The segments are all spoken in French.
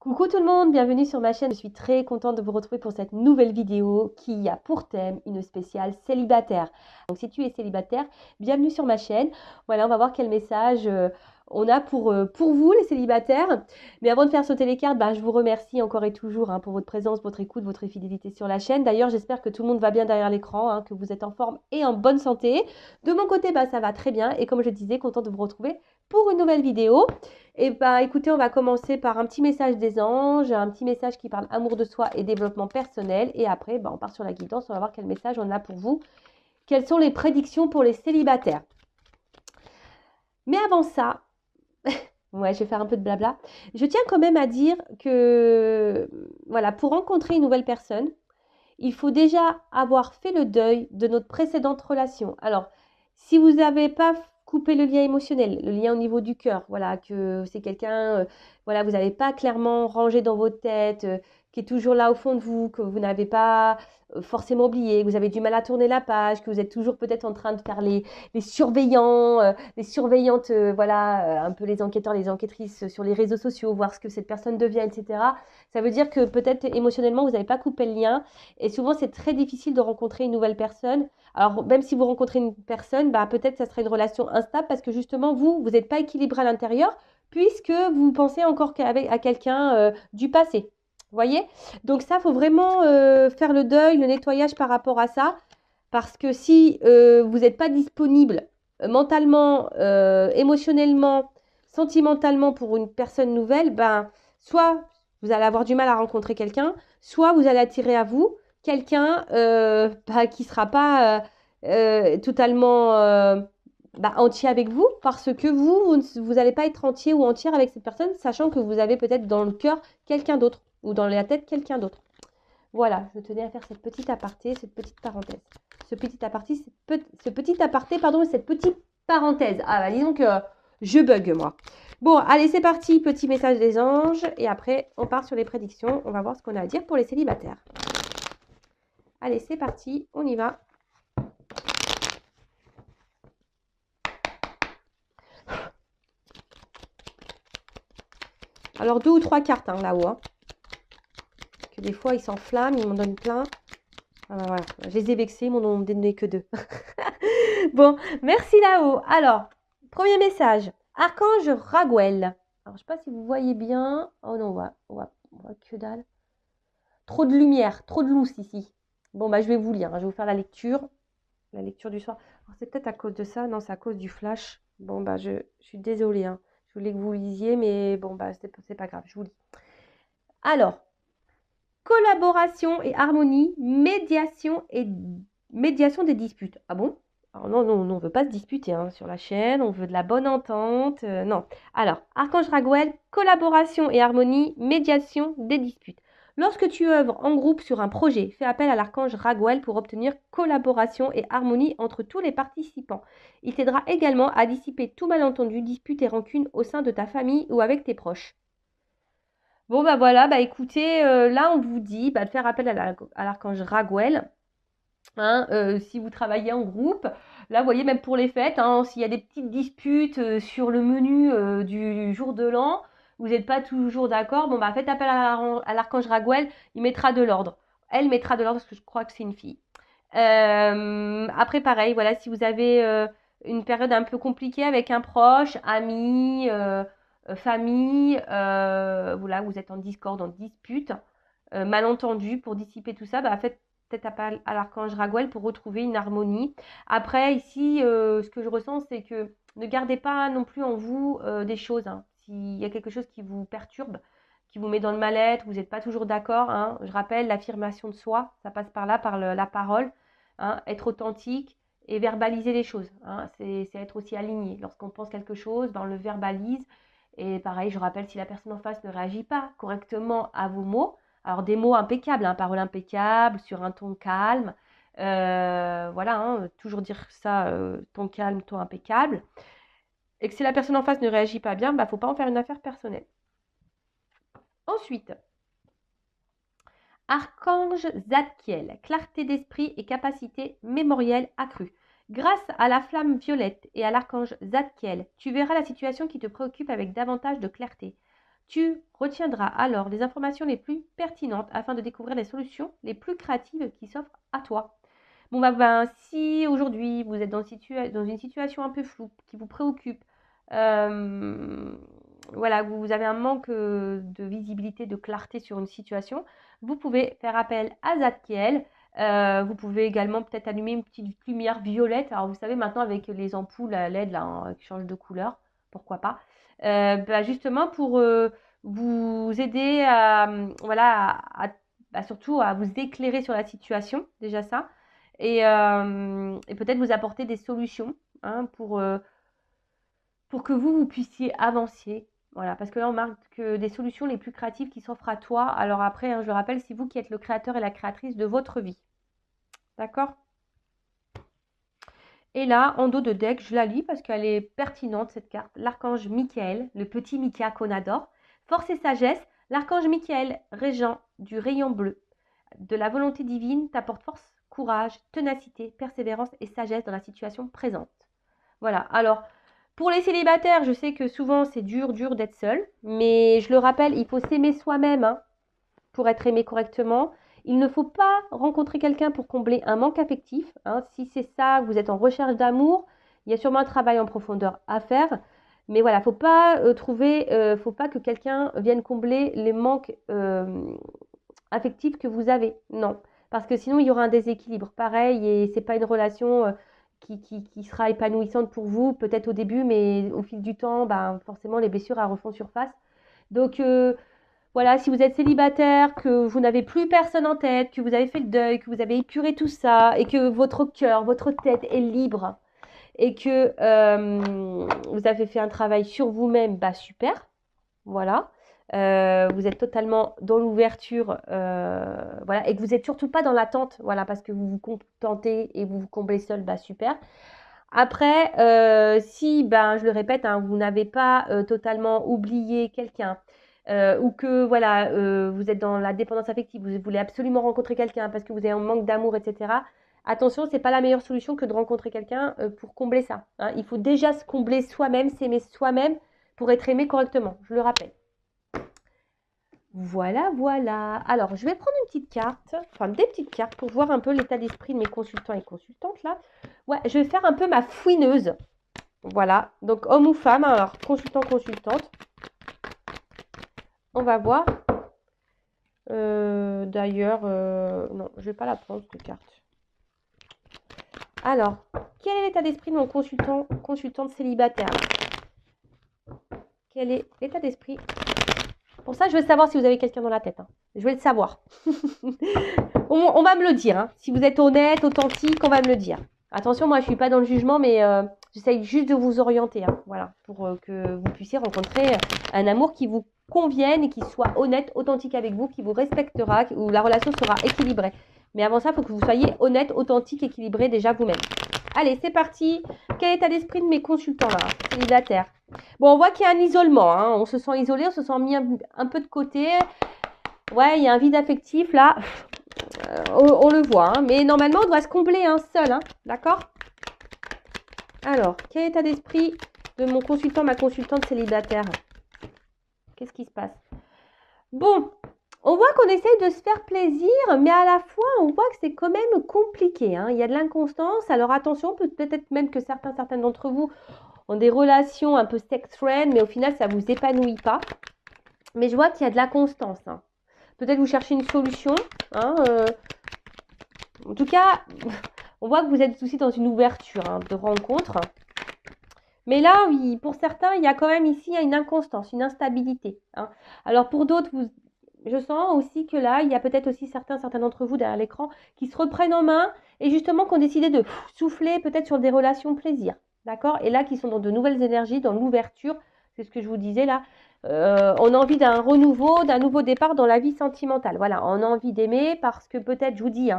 Coucou tout le monde, bienvenue sur ma chaîne. Je suis très contente de vous retrouver pour cette nouvelle vidéo qui a pour thème une spéciale célibataire. Donc si tu es célibataire, bienvenue sur ma chaîne. Voilà, on va voir quel message on a pour vous les célibataires. Mais avant de faire sauter les cartes, je vous remercie encore et toujours pour votre présence, votre écoute, votre fidélité sur la chaîne. D'ailleurs, j'espère que tout le monde va bien derrière l'écran, que vous êtes en forme et en bonne santé. De mon côté, ça va très bien et comme je disais, contente de vous retrouver pour une nouvelle vidéo. Et écoutez, on va commencer par un petit message des anges, un petit message qui parle amour de soi et développement personnel. Et après, on part sur la guidance, on va voir quel message on a pour vous. Quelles sont les prédictions pour les célibataires? Mais avant ça, ouais, je vais faire un peu de blabla. Je tiens quand même à dire que, voilà, pour rencontrer une nouvelle personne, il faut déjà avoir fait le deuil de notre précédente relation. Alors, si vous n'avez pas coupé le lien émotionnel, le lien au niveau du cœur, voilà, que c'est quelqu'un, voilà, vous n'avez pas clairement rangé dans votre tête, qui est toujours là au fond de vous, que vous n'avez pas forcément oublié, que vous avez du mal à tourner la page, que vous êtes toujours peut-être en train de faire les surveillants, les surveillantes, voilà, un peu les enquêteurs, les enquêtrices sur les réseaux sociaux, voir ce que cette personne devient, etc. Ça veut dire que peut-être émotionnellement, vous n'avez pas coupé le lien. Et souvent, c'est très difficile de rencontrer une nouvelle personne. Alors, même si vous rencontrez une personne, peut-être que ça serait une relation instable parce que justement, vous n'êtes pas équilibré à l'intérieur puisque vous pensez encore à quelqu'un du passé. Vous voyez? Donc ça, il faut vraiment faire le deuil, le nettoyage par rapport à ça. Parce que si vous n'êtes pas disponible mentalement, émotionnellement, sentimentalement pour une personne nouvelle, soit vous allez avoir du mal à rencontrer quelqu'un, soit vous allez attirer à vous quelqu'un qui ne sera pas totalement entier avec vous, parce que vous n'allez pas être entier ou entière avec cette personne, sachant que vous avez peut-être dans le cœur quelqu'un d'autre, ou dans la tête quelqu'un d'autre. Voilà, je tenais à faire cette petite aparté, cette petite parenthèse. Ce petit aparté, pardon, cette petite parenthèse. Dis donc, je bug moi. Bon, allez, c'est parti, petit message des anges. Et après, on part sur les prédictions. On va voir ce qu'on a à dire pour les célibataires. Allez, c'est parti, on y va. Alors, 2 ou 3 cartes là-haut. Que des fois, ils s'enflamment, ils m'en donnent plein. Voilà. Je les ai vexés, ils m'en ont donné que 2. Bon, merci là-haut. Alors, premier message. Archange Raguel. Alors, je ne sais pas si vous voyez bien. Oh non, on voit que dalle. Trop de lumière, trop de lousse ici. Bon, je vais vous lire. Je vais vous faire la lecture du soir. C'est peut-être à cause de ça. Non, c'est à cause du flash. Bon, je suis désolée. Je voulais que vous lisiez, mais bon, c'est pas grave. Je vous lis. Alors, collaboration et harmonie, médiation des disputes. Ah bon? Alors non, on ne veut pas se disputer sur la chaîne, on veut de la bonne entente, non. Alors, Archange Raguel, collaboration et harmonie, médiation des disputes. Lorsque tu œuvres en groupe sur un projet, fais appel à l'archange Raguel pour obtenir collaboration et harmonie entre tous les participants. Il t'aidera également à dissiper tout malentendu, dispute et rancune au sein de ta famille ou avec tes proches. Bon, voilà, écoutez, là, on vous dit de faire appel à l'archange Raguel. Si vous travaillez en groupe, là, vous voyez, même pour les fêtes, s'il y a des petites disputes sur le menu du jour de l'an, vous n'êtes pas toujours d'accord, faites appel à l'archange Raguel, il mettra de l'ordre. Elle mettra de l'ordre parce que je crois que c'est une fille. Après, pareil, voilà, si vous avez une période un peu compliquée avec un proche, ami, famille, voilà, vous êtes en discorde, en dispute, malentendu, pour dissiper tout ça, faites peut-être appel à l'archange Raguel pour retrouver une harmonie. Après, ici, ce que je ressens, c'est que ne gardez pas non plus en vous des choses. S'il y a quelque chose qui vous perturbe, qui vous met dans le mal-être, vous n'êtes pas toujours d'accord. Je rappelle, l'affirmation de soi, ça passe par là, par la parole. Être authentique et verbaliser les choses. C'est être aussi aligné. Lorsqu'on pense quelque chose, on le verbalise. Et pareil, je rappelle, si la personne en face ne réagit pas correctement à vos mots, alors des mots impeccables, parole impeccable, sur un ton calme, voilà, toujours dire ça, ton calme, ton impeccable. Et que si la personne en face ne réagit pas bien, il ne faut pas en faire une affaire personnelle. Ensuite, Archange Zadkiel, clarté d'esprit et capacité mémorielle accrue. Grâce à la flamme violette et à l'archange Zadkiel, tu verras la situation qui te préoccupe avec davantage de clarté. Tu retiendras alors les informations les plus pertinentes afin de découvrir les solutions les plus créatives qui s'offrent à toi. Bon, si aujourd'hui vous êtes dans une situation un peu floue, qui vous préoccupe, voilà, vous avez un manque de visibilité, de clarté sur une situation, vous pouvez faire appel à Zadkiel. Vous pouvez également peut-être allumer une petite lumière violette. Alors, vous savez, maintenant, avec les ampoules à LED là, qui changent de couleur, pourquoi pas. Justement, pour vous aider voilà, surtout à vous éclairer sur la situation, déjà ça. Et peut-être vous apporter des solutions pour que vous puissiez avancer. Voilà, parce que là, on marque que des solutions les plus créatives qui s'offrent à toi. Alors après, je le rappelle, c'est vous qui êtes le créateur et la créatrice de votre vie. D'accord? Et là, en dos de deck, je la lis parce qu'elle est pertinente, cette carte. L'archange Michael, le petit Mika qu'on adore. Force et sagesse, l'archange Michael, régent du rayon bleu de la volonté divine, t'apporte force, courage, ténacité, persévérance et sagesse dans la situation présente. Voilà, alors, pour les célibataires, je sais que souvent c'est dur d'être seul, mais je le rappelle, il faut s'aimer soi-même pour être aimé correctement. Il ne faut pas rencontrer quelqu'un pour combler un manque affectif. Si c'est ça, vous êtes en recherche d'amour, il y a sûrement un travail en profondeur à faire. Mais voilà, faut pas faut pas que quelqu'un vienne combler les manques affectifs que vous avez. Non, parce que sinon il y aura un déséquilibre. Pareil, et c'est pas une relation qui sera épanouissante pour vous, peut-être au début, mais au fil du temps, forcément les blessures elles refont surface. Donc voilà, si vous êtes célibataire, que vous n'avez plus personne en tête, que vous avez fait le deuil, que vous avez épuré tout ça, et que votre cœur, votre tête est libre, et que vous avez fait un travail sur vous-même, super, voilà. Vous êtes totalement dans l'ouverture, voilà, et que vous n'êtes surtout pas dans l'attente, voilà, parce que vous vous contentez et vous vous comblez seul, super. Après, si, je le répète, vous n'avez pas totalement oublié quelqu'un, ou que voilà, vous êtes dans la dépendance affective, vous voulez absolument rencontrer quelqu'un parce que vous avez un manque d'amour, etc. Attention, c'est pas la meilleure solution que de rencontrer quelqu'un pour combler ça. Il faut déjà se combler soi-même, s'aimer soi-même pour être aimé correctement, je le rappelle. Voilà, voilà. Alors, je vais prendre une petite carte, enfin des petites cartes pour voir un peu l'état d'esprit de mes consultants et consultantes là. Ouais, je vais faire un peu ma fouineuse. Voilà, donc homme ou femme, alors consultant, consultante. On va voir. D'ailleurs, non, je ne vais pas la prendre cette carte. Alors, quel est l'état d'esprit de mon consultante célibataire? Quel est l'état d'esprit? Pour ça, je veux savoir si vous avez quelqu'un dans la tête. Je vais le savoir. On va me le dire. Si vous êtes honnête, authentique, on va me le dire. Attention, moi, je ne suis pas dans le jugement, mais j'essaye juste de vous orienter. Voilà, pour que vous puissiez rencontrer un amour qui vous convienne et qui soit honnête, authentique avec vous, qui vous respectera, où la relation sera équilibrée. Mais avant ça, il faut que vous soyez honnête, authentique, équilibré déjà vous-même. Allez, c'est parti. Quel est l'état d'esprit de mes consultants là, célibataires? Bon, on voit qu'il y a un isolement. On se sent isolé, on se sent mis un peu de côté. Ouais, il y a un vide affectif là. On le voit. Mais normalement, on doit se combler seul. D'accord? Alors, quel est l'état d'esprit de mon consultant, ma consultante célibataire? Qu'est-ce qui se passe? Bon, on voit qu'on essaye de se faire plaisir, mais à la fois, on voit que c'est quand même compliqué. Il y a de l'inconstance. Alors attention, peut-être même que certains d'entre vous ont des relations un peu sex-friend, mais au final, ça ne vous épanouit pas. Mais je vois qu'il y a de la constance. Peut-être vous cherchez une solution. En tout cas, on voit que vous êtes aussi dans une ouverture de rencontre. Mais là, oui, pour certains, il y a quand même ici une inconstance, une instabilité. Alors pour d'autres, je sens aussi que là, il y a peut-être aussi certains d'entre vous derrière l'écran qui se reprennent en main et justement qui ont décidé de souffler peut-être sur des relations plaisir. D'accord? Et là, qui sont dans de nouvelles énergies, dans l'ouverture. C'est ce que je vous disais là. On a envie d'un renouveau, d'un nouveau départ dans la vie sentimentale. Voilà, on a envie d'aimer parce que peut-être, je vous dis,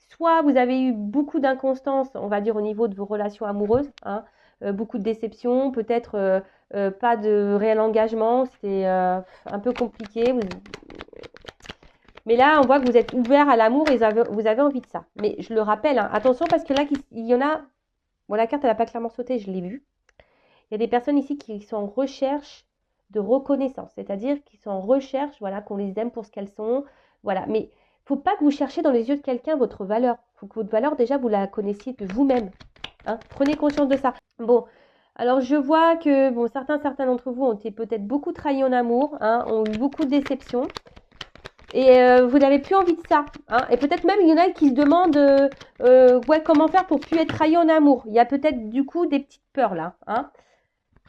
soit vous avez eu beaucoup d'inconstance, on va dire au niveau de vos relations amoureuses, beaucoup de déceptions, peut-être pas de réel engagement, c'est un peu compliqué. Mais là, on voit que vous êtes ouvert à l'amour et vous avez envie de ça. Mais je le rappelle, attention parce que là, il y en a... Bon, la carte, elle n'a pas clairement sauté, je l'ai vue. Il y a des personnes ici qui sont en recherche de reconnaissance, c'est-à-dire qu'ils sont en recherche, voilà, qu'on les aime pour ce qu'elles sont, voilà. Mais il ne faut pas que vous cherchiez dans les yeux de quelqu'un votre valeur. Il faut que votre valeur, déjà, vous la connaissiez de vous-même. Hein. Prenez conscience de ça. Bon, alors je vois que bon, certains d'entre vous ont été peut-être beaucoup trahis en amour, hein, ont eu beaucoup de déceptions. Et vous n'avez plus envie de ça. Hein. Et peut-être même, il y en a qui se demandent ouais, comment faire pour plus être trahi en amour. Il y a peut-être du coup des petites peurs là. Hein.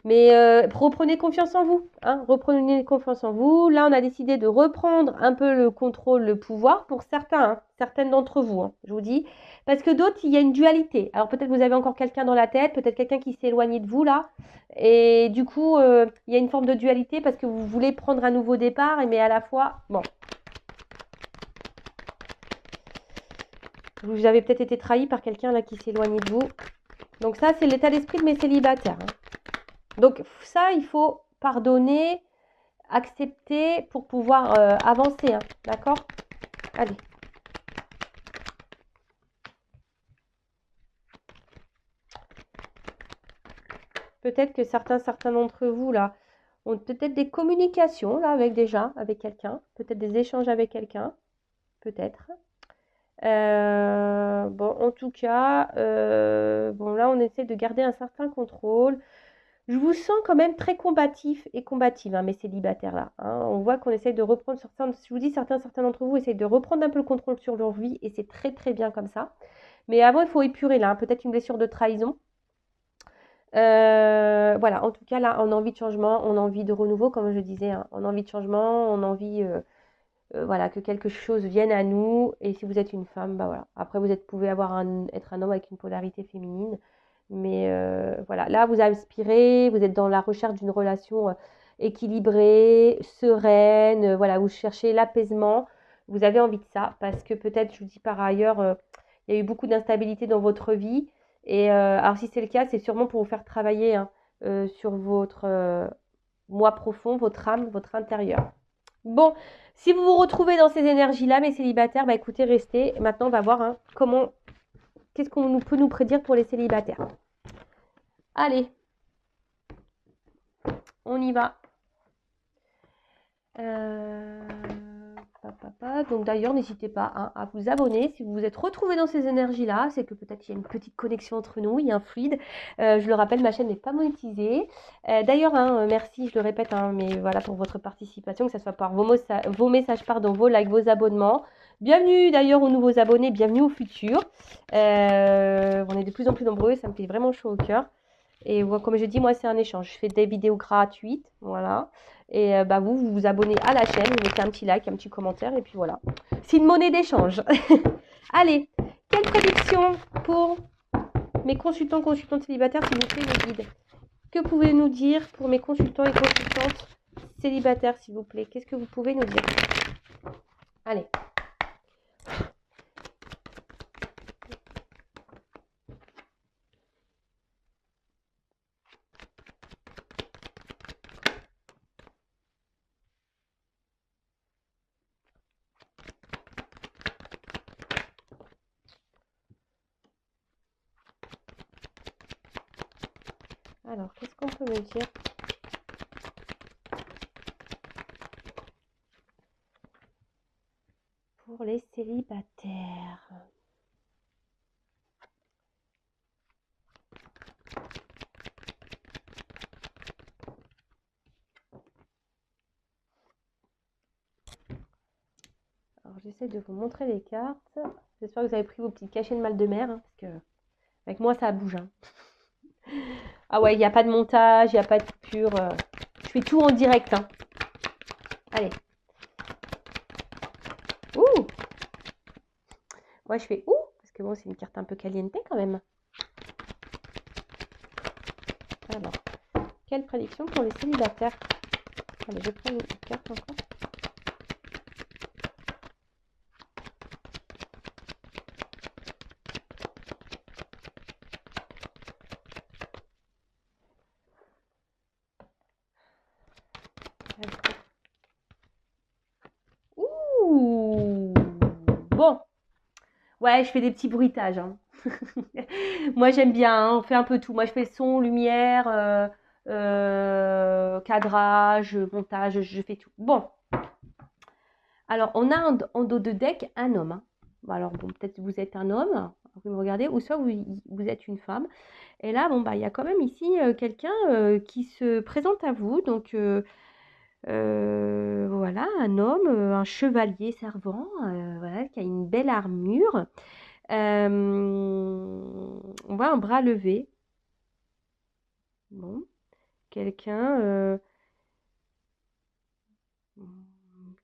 Mais reprenez confiance en vous. Hein. Reprenez confiance en vous. Là, on a décidé de reprendre un peu le contrôle, le pouvoir pour certains, hein, certaines d'entre vous, hein, je vous dis. Parce que d'autres, il y a une dualité. Alors peut-être vous avez encore quelqu'un dans la tête, peut-être quelqu'un qui s'est éloigné de vous là. Et du coup, il y a une forme de dualité parce que vous voulez prendre un nouveau départ, mais à la fois, bon. Vous avez peut-être été trahi par quelqu'un là qui s'est éloigné de vous. Donc ça, c'est l'état d'esprit de mes célibataires. Hein. Donc ça, il faut pardonner, accepter pour pouvoir avancer. Hein. D'accord? Allez. Peut-être que certains d'entre vous là ont peut-être des communications là avec quelqu'un. Peut-être des échanges avec quelqu'un. Peut-être. Bon, en tout cas, bon là, on essaie de garder un certain contrôle. Je vous sens quand même très combatif et combative, hein, mes célibataires là. Hein. On voit qu'on essaye de reprendre, je vous dis, certains d'entre vous essayent de reprendre un peu le contrôle sur leur vie et c'est très très bien comme ça. Mais avant, il faut épurer là, hein, peut-être une blessure de trahison. Voilà, en tout cas là, on a envie de changement, on a envie de renouveau, comme je disais, hein. On a envie de changement, on a envie voilà, que quelque chose vienne à nous. Et si vous êtes une femme, bah voilà. Après, pouvez être un homme avec une polarité féminine. Mais voilà, là, vous aspirez, vous êtes dans la recherche d'une relation équilibrée, sereine. Voilà, vous cherchez l'apaisement. Vous avez envie de ça parce que peut-être, je vous dis par ailleurs, il y a eu beaucoup d'instabilité dans votre vie. Et alors, si c'est le cas, c'est sûrement pour vous faire travailler hein, sur votre moi profond, votre âme, votre intérieur. Bon, si vous vous retrouvez dans ces énergies-là, mes célibataires, bah écoutez, restez. Maintenant, on va voir hein, qu'est-ce qu'on peut nous prédire pour les célibataires. Allez, on y va. Donc d'ailleurs, n'hésitez pas hein, à vous abonner. Si vous vous êtes retrouvés dans ces énergies-là, c'est que peut-être il y a une petite connexion entre nous, il y a un fluide. Je le rappelle, ma chaîne n'est pas monétisée. D'ailleurs, hein, merci, je le répète, hein, mais voilà pour votre participation, que ce soit par vos messages, pardon, vos likes, vos abonnements. Bienvenue d'ailleurs aux nouveaux abonnés, bienvenue au futur. On est de plus en plus nombreux, ça me fait vraiment chaud au cœur. Et comme je dis, moi, c'est un échange. Je fais des vidéos gratuites, voilà. Et bah, vous vous abonnez à la chaîne, vous mettez un petit like, un petit commentaire, et puis voilà. C'est une monnaie d'échange. Allez, quelle prédiction pour mes consultantes célibataires, s'il vous plaît, les guides? Que pouvez-vous nous dire pour mes consultants et consultantes célibataires, s'il vous plaît? Qu'est-ce que vous pouvez nous dire? Allez. Alors, qu'est-ce qu'on peut me dire? Pour les célibataires. Alors, j'essaie de vous montrer les cartes. J'espère que vous avez pris vos petites cachets de mal de mer, hein, parce que avec moi, ça bouge. Hein. Ah ouais, il n'y a pas de montage, il n'y a pas de coupure. Je fais tout en direct. Hein. Allez. Ouh! Moi, je fais ouh, parce que bon, c'est une carte un peu caliente quand même. Alors, quelle prédiction pour les célibataires? Allez, je prends une carte encore. Ouh! Bon. Ouais, je fais des petits bruitages. Hein. Moi, j'aime bien. Hein, on fait un peu tout. Moi, je fais son, lumière. cadrage, montage, je fais tout. Bon, alors on a en dos de deck un homme. Hein. Bon, alors bon, peut-être vous êtes un homme, vous me regardez, ou soit vous êtes une femme. Et là, bon, bah, il y a quand même ici quelqu'un qui se présente à vous. Donc, voilà, un homme, un chevalier servant, voilà, qui a une belle armure. On voit un bras levé. Bon, quelqu'un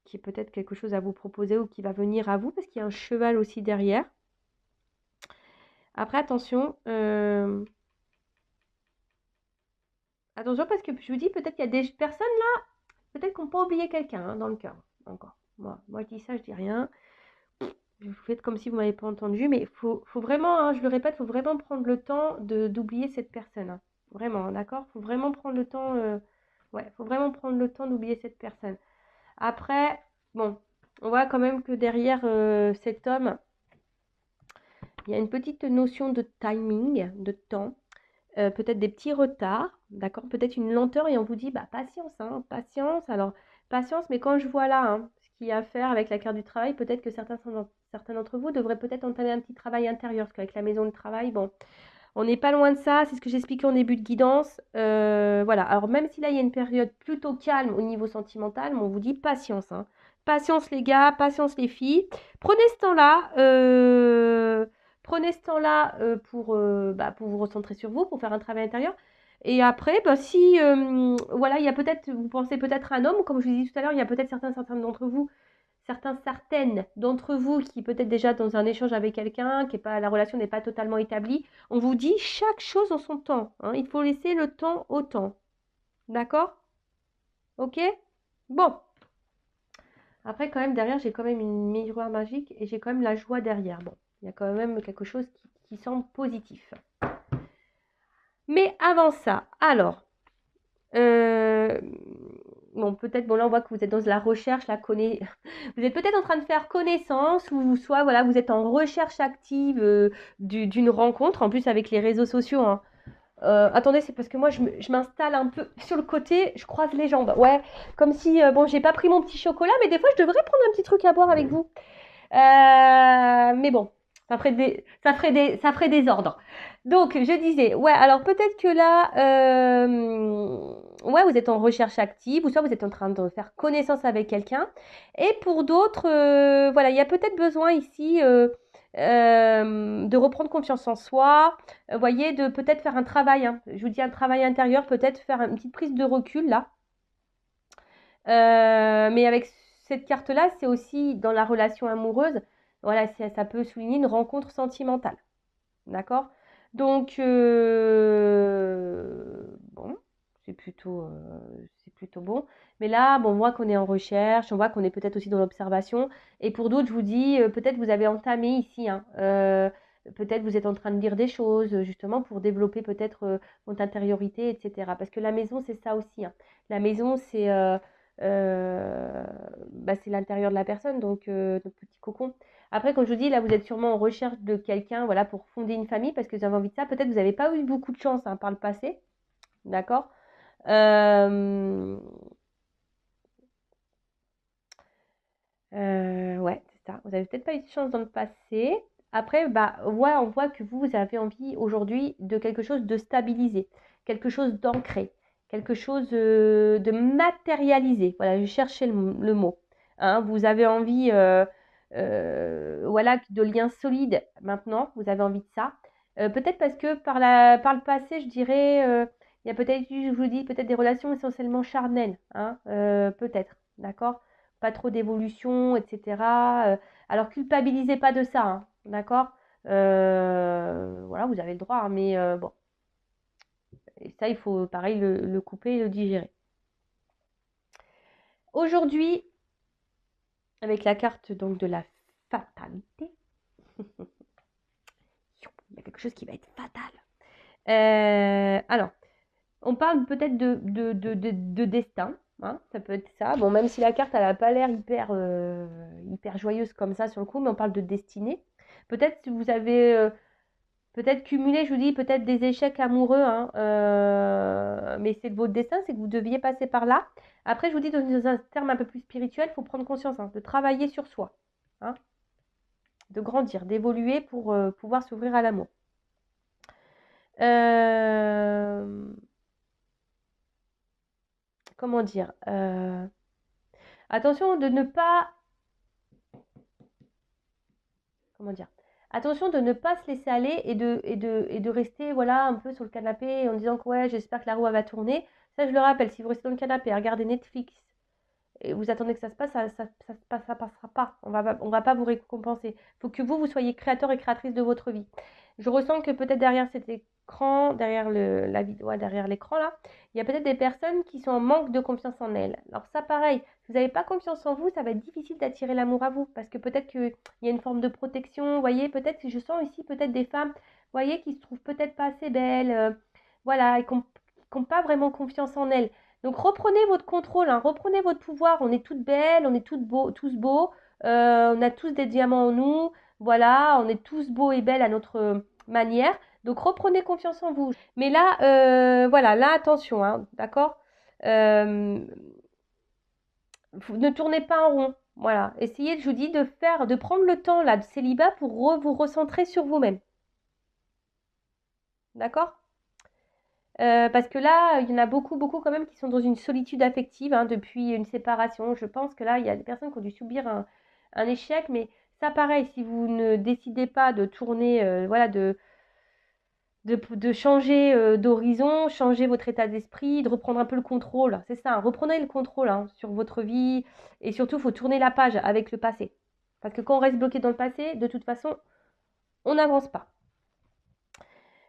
qui a peut-être quelque chose à vous proposer ou qui va venir à vous parce qu'il y a un cheval aussi derrière. Après, attention, attention parce que je vous dis, peut-être qu'il y a des personnes là, peut-être qu'on peut oublier quelqu'un hein, dans le cœur. Encore. Moi, je dis ça, je dis rien. Vous faites comme si vous ne m'avez pas entendu, mais il faut vraiment, hein, je le répète, il faut vraiment prendre le temps d'oublier cette personne. Hein. Vraiment, d'accord? Il faut vraiment prendre le temps, ouais, faut vraiment prendre le temps d'oublier cette personne. Après, bon, on voit quand même que derrière cet homme, il y a une petite notion de timing, de temps, peut-être des petits retards, d'accord? Peut-être une lenteur et on vous dit, bah patience, hein, patience. Alors, patience, mais quand je vois là, hein, ce qu'il y a à faire avec la carte du travail, peut-être que certains d'entre vous devraient peut-être entamer un petit travail intérieur, parce qu'avec la maison de travail, bon, on n'est pas loin de ça, c'est ce que j'expliquais en début de guidance. Voilà, alors même si là, il y a une période plutôt calme au niveau sentimental, mais on vous dit patience, hein. Patience les gars, patience les filles. Prenez ce temps-là, pour vous recentrer sur vous, pour faire un travail intérieur. Et après, bah, si voilà, il y a peut-être, vous pensez peut-être à un homme, comme je vous ai dit tout à l'heure, il y a peut-être certains d'entre vous certaines d'entre vous qui peut-être déjà dans un échange avec quelqu'un, la relation n'est pas totalement établie, on vous dit chaque chose en son temps. Hein. Il faut laisser le temps au temps. D'accord? Ok? Bon. Après, quand même, derrière, j'ai quand même une miroir magique et j'ai quand même la joie derrière. Bon, il y a quand même quelque chose qui semble positif. Mais avant ça, alors, bon, peut-être, bon là on voit que vous êtes dans la recherche, vous êtes peut-être en train de faire connaissance ou soit voilà, vous êtes en recherche active d'une rencontre, en plus avec les réseaux sociaux. Hein. Attendez, c'est parce que moi je m'installe un peu sur le côté, je croise les jambes. Ouais, comme si, bon, j'ai pas pris mon petit chocolat, mais des fois je devrais prendre un petit truc à boire avec vous. Mais bon, ça ferait des ordres. Donc, je disais, ouais, alors peut-être que là, ouais, vous êtes en recherche active, ou soit vous êtes en train de faire connaissance avec quelqu'un. Et pour d'autres, voilà, il y a peut-être besoin ici de reprendre confiance en soi. Vous voyez, de peut-être faire un travail. Hein. Je vous dis un travail intérieur, peut-être faire une petite prise de recul là. Mais avec cette carte-là, c'est aussi dans la relation amoureuse, voilà, ça peut souligner une rencontre sentimentale. D'accord? Donc, bon, c'est plutôt bon. Mais là, bon, on voit qu'on est en recherche, on voit qu'on est peut-être aussi dans l'observation. Et pour d'autres, je vous dis, peut-être vous avez entamé ici, hein, peut-être vous êtes en train de lire des choses, justement, pour développer peut-être votre intériorité, etc. Parce que la maison, c'est ça aussi. Hein. La maison, c'est l'intérieur de la personne, donc notre petit cocon. Après, comme je vous dis, là, vous êtes sûrement en recherche de quelqu'un, voilà, pour fonder une famille, parce que vous avez envie de ça. Peut-être vous n'avez pas eu beaucoup de chance hein, par le passé, d'accord? Ouais, c'est ça. Vous n'avez peut-être pas eu de chance dans le passé. Après, bah, ouais, on voit que vous avez envie aujourd'hui de quelque chose de stabilisé, quelque chose d'ancré, quelque chose de matérialisé. Voilà, je cherchais le mot. Hein, vous avez envie, voilà, de liens solides maintenant. Vous avez envie de ça. Peut-être parce que par le passé, je dirais, il y a peut-être, je vous dis, peut-être des relations essentiellement charnelles. Hein, peut-être, d'accord? Pas trop d'évolution, etc. Alors culpabilisez pas de ça, hein, d'accord? Voilà, vous avez le droit, hein, mais bon, et ça il faut pareil le couper et le digérer. Aujourd'hui, avec la carte donc de la fatalité, il y a quelque chose qui va être fatal. Alors, on parle peut-être de destin, hein, ça peut être ça. Bon, même si la carte elle n'a pas l'air hyper joyeuse comme ça sur le coup, mais on parle de destinée. Peut-être si vous avez Peut-être cumuler, je vous dis, peut-être des échecs amoureux, hein, mais c'est de votre destin, c'est que vous deviez passer par là. Après, je vous dis, dans un terme un peu plus spirituel, il faut prendre conscience, hein, de travailler sur soi, hein, de grandir, d'évoluer pour pouvoir s'ouvrir à l'amour. Comment dire Attention de ne pas... Comment dire Attention de ne pas se laisser aller et de rester voilà, un peu sur le canapé en disant que ouais, j'espère que la roue va tourner. Ça, je le rappelle, si vous restez dans le canapé à regarder Netflix et vous attendez que ça se passe, ça passera pas. On va pas vous récompenser. Il faut que vous soyez créateur et créatrice de votre vie. Je ressens que peut-être derrière cet écran, derrière la vidéo, derrière l'écran là, il y a peut-être des personnes qui sont en manque de confiance en elles. Alors ça, pareil, si vous n'avez pas confiance en vous, ça va être difficile d'attirer l'amour à vous parce que peut-être qu'il y a une forme de protection. Vous voyez, peut-être que je sens ici peut-être des femmes, vous voyez, qui se trouvent peut-être pas assez belles, voilà, et qui n'ont pas vraiment confiance en elles. Donc reprenez votre contrôle, hein, reprenez votre pouvoir. On est toutes belles, on est tous beaux, on a tous des diamants en nous. Voilà, on est tous beaux et belles à notre manière. Donc reprenez confiance en vous. Mais là, voilà, là attention, hein, d'accord. Ne tournez pas en rond. Voilà, essayez, je vous dis, de prendre le temps là de célibat pour vous recentrer sur vous-même. D'accord? Parce que là, il y en a beaucoup, beaucoup quand même qui sont dans une solitude affective, hein, depuis une séparation. Je pense que là, il y a des personnes qui ont dû subir un échec, mais ça, pareil, si vous ne décidez pas de tourner, voilà, de changer d'horizon, changer votre état d'esprit, de reprendre un peu le contrôle. C'est ça, hein, reprenez le contrôle, hein, sur votre vie. Et surtout, il faut tourner la page avec le passé. Parce que quand on reste bloqué dans le passé, de toute façon, on n'avance pas.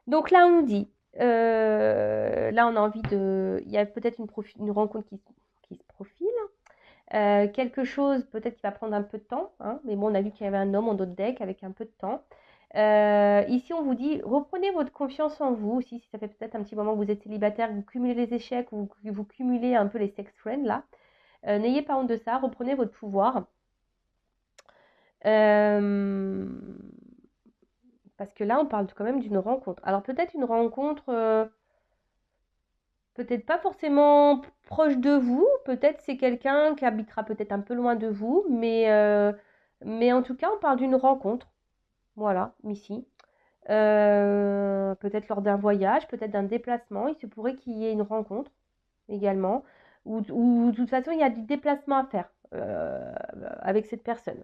Donc là, on dit, là, on a envie de... Il y a peut-être une rencontre qui se profile. Quelque chose, peut-être qui va prendre un peu de temps, hein, mais bon, on a vu qu'il y avait un homme en dos de deck avec un peu de temps. Ici, on vous dit, reprenez votre confiance en vous. Si ça fait peut-être un petit moment que vous êtes célibataire, que vous cumulez les échecs ou que vous cumulez un peu les sex friends, là. N'ayez pas honte de ça, reprenez votre pouvoir. Parce que là, on parle quand même d'une rencontre. Alors, peut-être une rencontre, peut-être pas forcément proche de vous. Peut-être c'est quelqu'un qui habitera peut-être un peu loin de vous. Mais en tout cas, on parle d'une rencontre. Voilà, ici. Peut-être lors d'un voyage, peut-être d'un déplacement. Il se pourrait qu'il y ait une rencontre également. Ou de toute façon, il y a du déplacement à faire avec cette personne.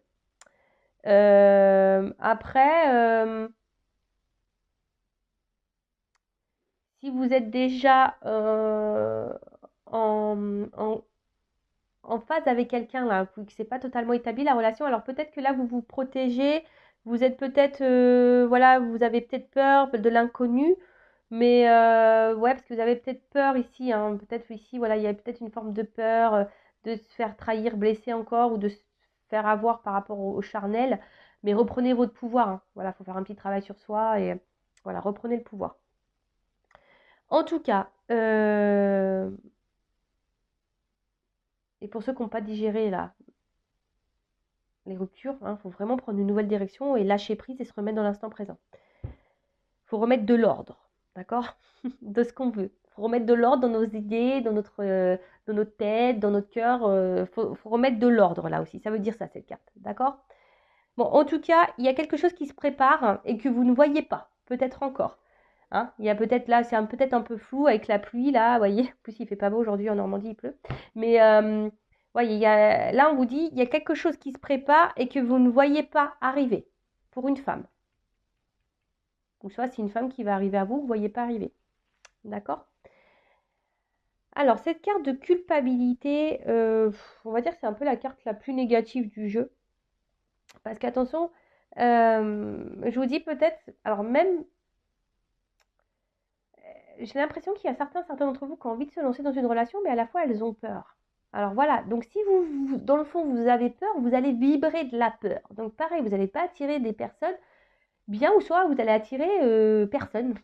Après, si vous êtes déjà en phase avec quelqu'un là, que c'est pas totalement établi la relation, alors peut-être que là vous vous protégez, vous êtes peut-être, voilà, vous avez peut-être peur de l'inconnu, mais ouais, parce que vous avez peut-être peur ici, hein, peut-être ici, voilà, il y a peut-être une forme de peur de se faire trahir, blesser encore, ou de se faire avoir par rapport au charnel, mais reprenez votre pouvoir, hein. Voilà, il faut faire un petit travail sur soi et voilà, reprenez le pouvoir. En tout cas, et pour ceux qui n'ont pas digéré là, les ruptures, il faut vraiment prendre une nouvelle direction et lâcher prise et se remettre dans l'instant présent. Il faut remettre de l'ordre, d'accord? De ce qu'on veut. Il faut remettre de l'ordre dans nos idées, dans notre tête, dans notre cœur. Faut remettre de l'ordre là aussi. Ça veut dire ça, cette carte, d'accord? Bon, en tout cas, il y a quelque chose qui se prépare et que vous ne voyez pas, peut-être encore. Hein, il y a peut-être là, c'est peut-être un peu flou avec la pluie là, vous voyez. En plus, il fait pas beau aujourd'hui en Normandie, il pleut. Mais voyez, là, on vous dit, il y a quelque chose qui se prépare et que vous ne voyez pas arriver pour une femme. Ou soit c'est une femme qui va arriver à vous, vous ne voyez pas arriver. D'accord? Alors, cette carte de culpabilité, on va dire que c'est un peu la carte la plus négative du jeu. Parce qu'attention, je vous dis peut-être, alors même, j'ai l'impression qu'il y a certains d'entre vous qui ont envie de se lancer dans une relation, mais à la fois elles ont peur. Alors voilà, donc si vous, dans le fond, vous avez peur, vous allez vibrer de la peur. Donc pareil, vous n'allez pas attirer des personnes bien ou soit vous allez attirer personne.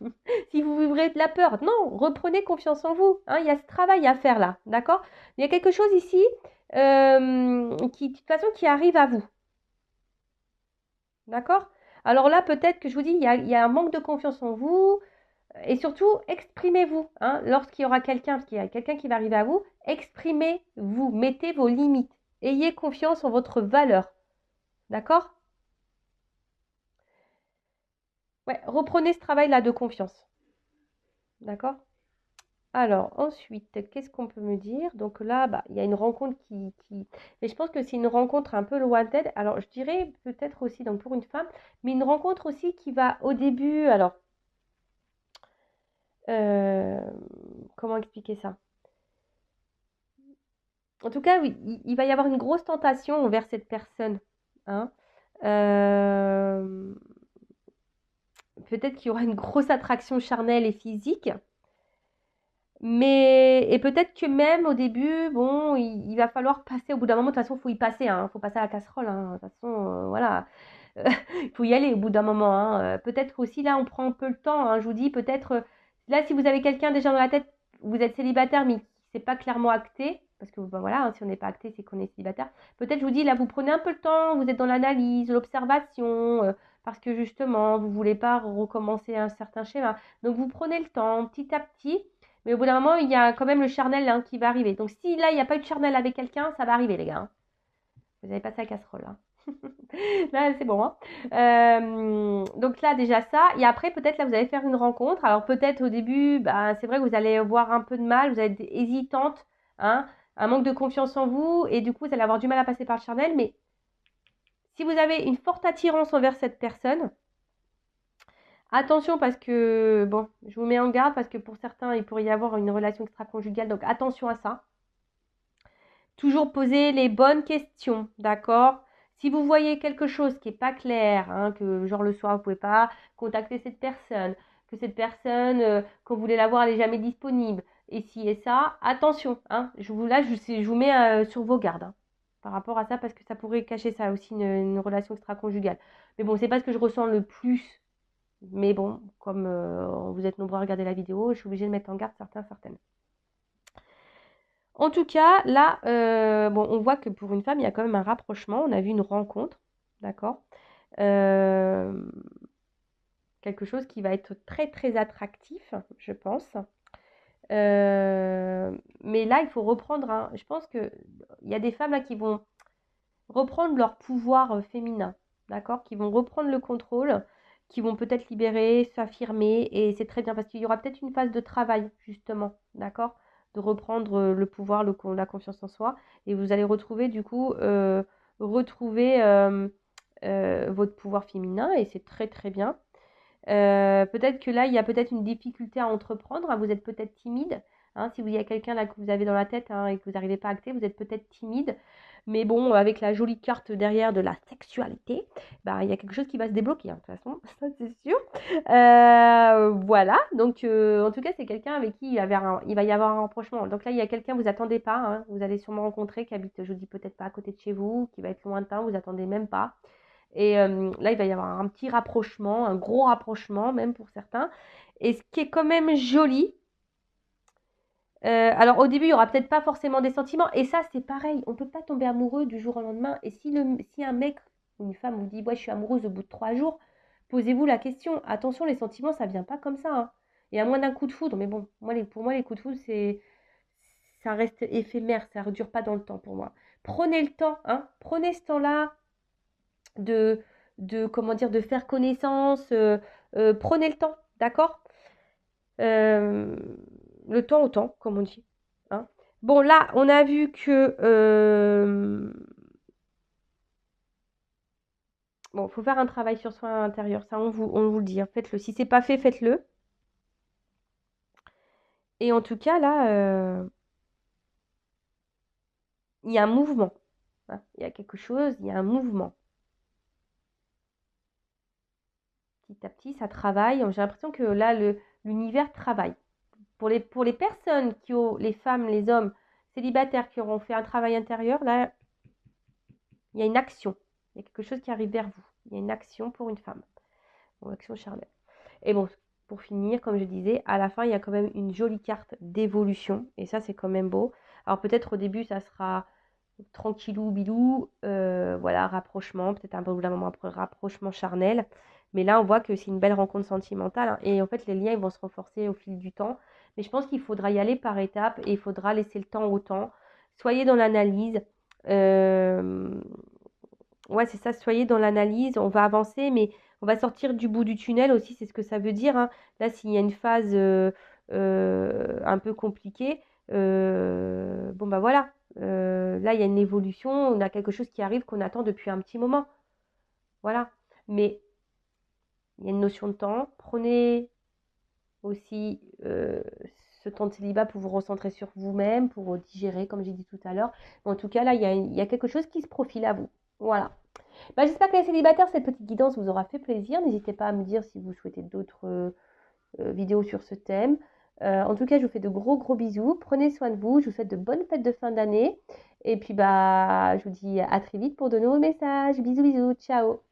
Si vous vibrez de la peur, non, reprenez confiance en vous. Hein, il y a ce travail à faire là, d'accord? Il y a quelque chose ici qui, de toute façon, qui arrive à vous. D'accord? Alors là, peut-être que je vous dis, il y a un manque de confiance en vous. Et surtout, exprimez-vous. Hein, lorsqu'il y aura quelqu'un, parce qu'il y a quelqu'un qui va arriver à vous, exprimez-vous, mettez vos limites. Ayez confiance en votre valeur. D'accord? Ouais, reprenez ce travail-là de confiance. D'accord? Alors, ensuite, qu'est-ce qu'on peut me dire? Donc là, bah, il y a une rencontre qui... Mais je pense que c'est une rencontre un peu lointaine. Alors, je dirais peut-être aussi, donc pour une femme, mais une rencontre aussi qui va au début... Alors, euh, comment expliquer ça? En tout cas, oui, il va y avoir une grosse tentation envers cette personne. Hein. Euh, peut-être qu'il y aura une grosse attraction charnelle et physique. Mais, et peut-être que même au début, bon, il va falloir passer au bout d'un moment. De toute façon, il faut y passer. Hein, faut passer à la casserole. Hein, de toute façon, voilà. Il faut y aller au bout d'un moment. Hein. Peut-être aussi, là, on prend un peu le temps. Hein, je vous dis, peut-être, là, si vous avez quelqu'un déjà dans la tête, vous êtes célibataire, mais c'est pas clairement acté, parce que ben, voilà, hein, si on n'est pas acté, c'est qu'on est célibataire. Peut-être, je vous dis, là, vous prenez un peu le temps, vous êtes dans l'analyse, l'observation, parce que justement, vous voulez pas recommencer un certain schéma. Donc, vous prenez le temps, petit à petit. Mais au bout d'un moment, il y a quand même le charnel hein, qui va arriver. Donc, si là, il n'y a pas eu de charnel avec quelqu'un, ça va arriver, les gars. Hein. Vous avez passé la casserole. Hein. Là, c'est bon. Hein. Donc là, déjà ça. Et après, peut-être là, vous allez faire une rencontre. Alors peut-être au début, bah, c'est vrai que vous allez avoir un peu de mal, vous allez être hésitante, hein, un manque de confiance en vous. Et du coup, vous allez avoir du mal à passer par le charnel. Mais si vous avez une forte attirance envers cette personne, attention parce que, bon, je vous mets en garde parce que pour certains, il pourrait y avoir une relation extra-conjugale. Donc attention à ça. Toujours poser les bonnes questions, d'accord? Si vous voyez quelque chose qui n'est pas clair, hein, que genre le soir vous ne pouvez pas contacter cette personne, que cette personne, quand vous voulez la voir, elle n'est jamais disponible, et ci et ça, attention, hein, je vous mets sur vos gardes hein, par rapport à ça, parce que ça pourrait cacher ça aussi, une relation extra-conjugale. Mais bon, c'est pas ce que je ressens le plus, mais bon, comme vous êtes nombreux à regarder la vidéo, je suis obligée de mettre en garde certaines. En tout cas, là, bon, on voit que pour une femme, il y a quand même un rapprochement. On a vu une rencontre, d'accord? Euh, quelque chose qui va être très, très attractif, je pense. Mais là, il faut reprendre, je pense qu'il y a des femmes là qui vont reprendre leur pouvoir féminin, d'accord? Qui vont reprendre le contrôle, qui vont peut-être libérer, s'affirmer, et c'est très bien parce qu'il y aura peut-être une phase de travail, justement, d'accord? De reprendre le pouvoir, la confiance en soi, et vous allez retrouver du coup, retrouver votre pouvoir féminin, et c'est très très bien. Peut-être que là, il y a peut-être une difficulté à entreprendre, hein, vous êtes peut-être timide, hein, si il y a quelqu'un là que vous avez dans la tête hein, et que vous n'arrivez pas à acter, vous êtes peut-être timide, mais bon, avec la jolie carte derrière de la sexualité, bah, il y a quelque chose qui va se débloquer, hein, de toute façon, ça c'est sûr. Voilà, donc en tout cas, c'est quelqu'un avec qui il va y avoir un rapprochement. Donc là, il y a quelqu'un, vous attendez pas, hein, vous allez sûrement rencontrer, qui habite, je vous dis peut-être pas à côté de chez vous, qui va être lointain, vous attendez même pas. Et là, il va y avoir un petit rapprochement, un gros rapprochement même pour certains. Et ce qui est quand même joli, alors au début, il n'y aura peut-être pas forcément des sentiments. Et ça, c'est pareil, on ne peut pas tomber amoureux du jour au lendemain. Et si un mec ou une femme vous dit, ouais, je suis amoureuse au bout de 3 jours, posez-vous la question. Attention, les sentiments, ça ne vient pas comme ça. Hein. Et à moins d'un coup de foudre, mais bon, pour moi, les coups de foudre, ça reste éphémère, ça ne dure pas dans le temps pour moi. Prenez le temps, hein, prenez ce temps-là de, comment dire, de faire connaissance. Prenez le temps, d'accord? Euh, le temps au temps, comme on dit. Hein. Bon, là, on a vu que... bon, il faut faire un travail sur soi intérieur. Ça, on vous le dit. Hein. Faites-le. Si c'est pas fait, faites-le. Et en tout cas, là, il y a un mouvement. Hein. Il y a quelque chose, il y a un mouvement. Petit à petit, ça travaille. J'ai l'impression que là, l'univers travaille. Pour les personnes qui ont, les femmes, les hommes célibataires qui auront fait un travail intérieur, là, il y a une action. Il y a quelque chose qui arrive vers vous. Il y a une action pour une femme. Une action charnelle. Et bon, pour finir, comme je disais, à la fin, il y a quand même une jolie carte d'évolution. Et ça, c'est quand même beau. Alors peut-être au début, ça sera tranquillou, bilou, voilà, rapprochement, peut-être un peu au bout d'un moment, après rapprochement charnel. Mais là, on voit que c'est une belle rencontre sentimentale, hein. Et en fait, les liens, ils vont se renforcer au fil du temps. Mais je pense qu'il faudra y aller par étapes et il faudra laisser le temps au temps. Soyez dans l'analyse. Euh, ouais, c'est ça, soyez dans l'analyse. On va avancer, mais on va sortir du bout du tunnel aussi, c'est ce que ça veut dire, hein. Là, s'il y a une phase un peu compliquée, bon, bah voilà. Là, il y a une évolution, on a quelque chose qui arrive qu'on attend depuis un petit moment. Voilà. Mais il y a une notion de temps. Prenez aussi ce temps de célibat pour vous recentrer sur vous-même, pour digérer, comme j'ai dit tout à l'heure. En tout cas, là, il y a quelque chose qui se profile à vous. Voilà. Bah, j'espère que les célibataires, cette petite guidance vous aura fait plaisir. N'hésitez pas à me dire si vous souhaitez d'autres vidéos sur ce thème. En tout cas, je vous fais de gros gros bisous. Prenez soin de vous. Je vous souhaite de bonnes fêtes de fin d'année. Et puis, bah, je vous dis à très vite pour de nouveaux messages. Bisous, bisous. Ciao.